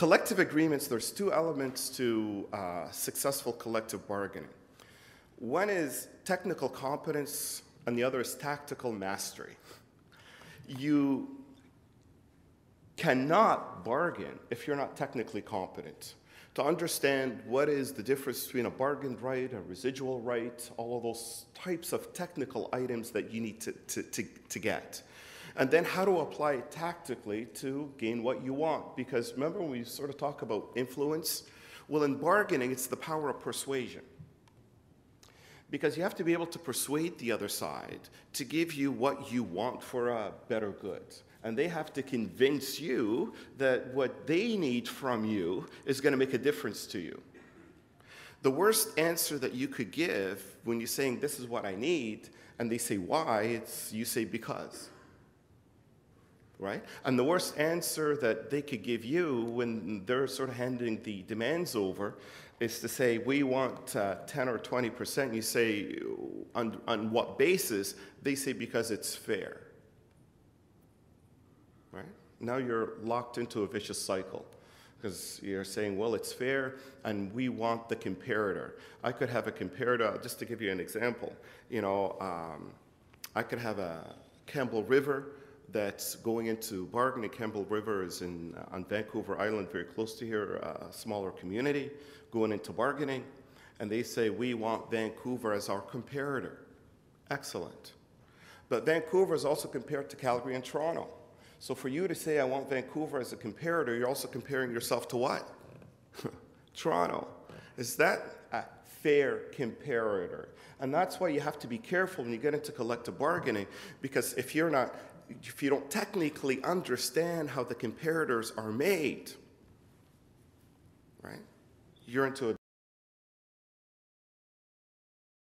Collective agreements, there's two elements to successful collective bargaining. One is technical competence, and the other is tactical mastery. You cannot bargain if you're not technically competent. To understand what is the difference between a bargained right, a residual right, all of those types of technical items that you need to get. And then how to apply it tactically to gain what you want. Because remember when we sort of talk about influence? Well, in bargaining, it's the power of persuasion. Because you have to be able to persuade the other side to give you what you want for a better good. And they have to convince you that what they need from you is going to make a difference to you. The worst answer that you could give when you're saying, this is what I need, and they say, why? It's you say, because. Right? And the worst answer that they could give you when they're sort of handing the demands over is to say, we want 10 or 20%. You say, on what basis? They say, because it's fair. Right? Now you're locked into a vicious cycle because you're saying, well, it's fair, and we want the comparator. I could have a comparator, just to give you an example. I could have a Campbell River that's going into bargaining. Campbell River is on Vancouver Island, very close to here, a smaller community, going into bargaining, and they say, we want Vancouver as our comparator. Excellent. But Vancouver is also compared to Calgary and Toronto. So for you to say, I want Vancouver as a comparator, you're also comparing yourself to what? Toronto. Is that a fair comparator? And that's why you have to be careful when you get into collective bargaining, because if you don't technically understand how the comparators are made, right, you're into a